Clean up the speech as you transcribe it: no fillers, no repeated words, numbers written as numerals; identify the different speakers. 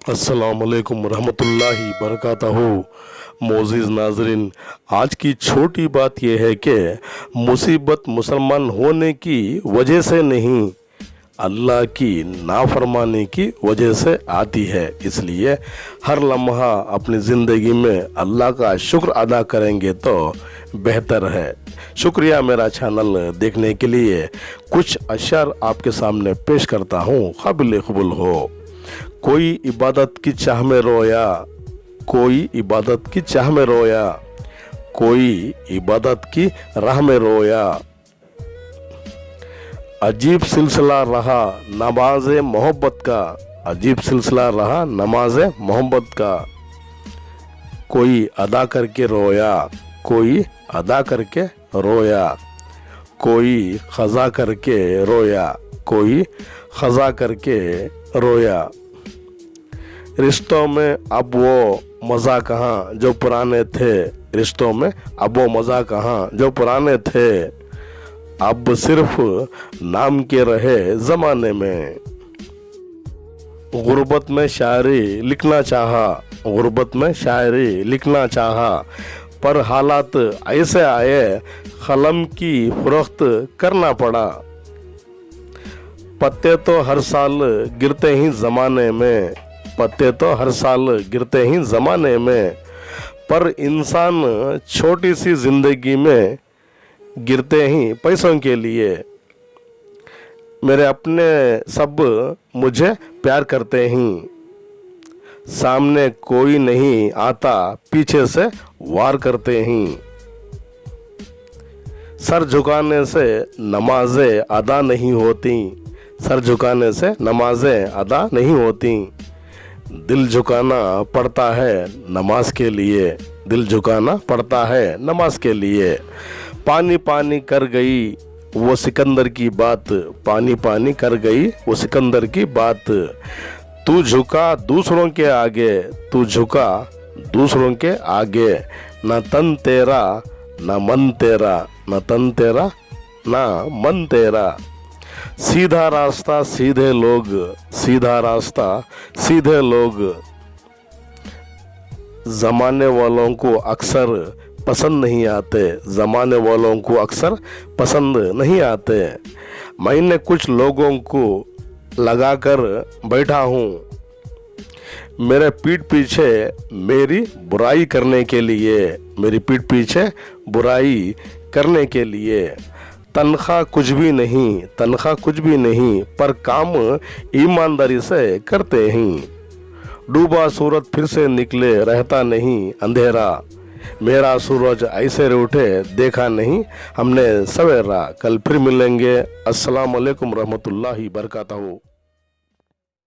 Speaker 1: अस्सलामुअलैकुम रहमतुल्लाहि बरकातहू। मोअज़्ज़िज़ नाज़रीन, आज की छोटी बात यह है कि मुसीबत मुसलमान होने की वजह से नहीं, अल्लाह की नाफरमानी की वजह से आती है। इसलिए हर लम्हा अपनी ज़िंदगी में अल्लाह का शुक्र अदा करेंगे तो बेहतर है। शुक्रिया मेरा चैनल देखने के लिए। कुछ अशर आपके सामने पेश करता हूँ, काबिल कबूल हो। कोई इबादत की चाह में रोया, कोई इबादत की चाह में रोया, कोई इबादत की राह में रोया। अजीब सिलसिला रहा नमाज मोहब्बत का, अजीब सिलसिला रहा नमाज मोहब्बत का। कोई अदा करके रोया, कोई अदा करके रोया, कोई ख़ज़ा करके रोया, कोई ख़ज़ा करके रोया। रिश्तों में अब वो मज़ा कहाँ जो पुराने थे, रिश्तों में अब वो मज़ा कहाँ जो पुराने थे। अब सिर्फ नाम के रहे ज़माने में। गुर्बत में शायरी लिखना चाहा, गुर्बत में शायरी लिखना चाहा, पर हालात ऐसे आए कलम की फरोख्त करना पड़ा। पत्ते तो हर साल गिरते ही ज़माने में, पत्ते तो हर साल गिरते ही ज़माने में, पर इंसान छोटी सी ज़िंदगी में गिरते ही पैसों के लिए। मेरे अपने सब मुझे प्यार करते हैं, सामने कोई नहीं आता पीछे से वार करते हैं। सर झुकाने से नमाजें अदा नहीं होती, सर झुकाने से नमाजें अदा नहीं होती। दिल झुकाना पड़ता है नमाज के लिए, दिल झुकाना पड़ता है नमाज के लिए। पानी पानी कर गई वो सिकंदर की बात, पानी पानी कर गई वो सिकंदर की बात। तू झुका दूसरों के आगे, तू झुका दूसरों के आगे। न तन तेरा न मन तेरा, न तन तेरा न मन तेरा। सीधा रास्ता सीधे लोग, सीधा रास्ता सीधे लोग। ज़माने वालों को अक्सर पसंद नहीं आते, ज़माने वालों को अक्सर पसंद नहीं आते। मैंने कुछ लोगों को लगाकर बैठा हूँ मेरे पीठ पीछे मेरी बुराई करने के लिए, मेरी पीठ पीछे बुराई करने के लिए। तनख्वाह कुछ भी नहीं, तनख्वाह कुछ भी नहीं, पर काम ईमानदारी से करते हैं। डूबा सूरज फिर से निकले रहता नहीं अंधेरा, मेरा सूरज ऐसे उठे देखा नहीं हमने सवेरा। कल फिर मिलेंगे। अस्सलाम वालेकुम रहमतुल्लाहि बरकातहू।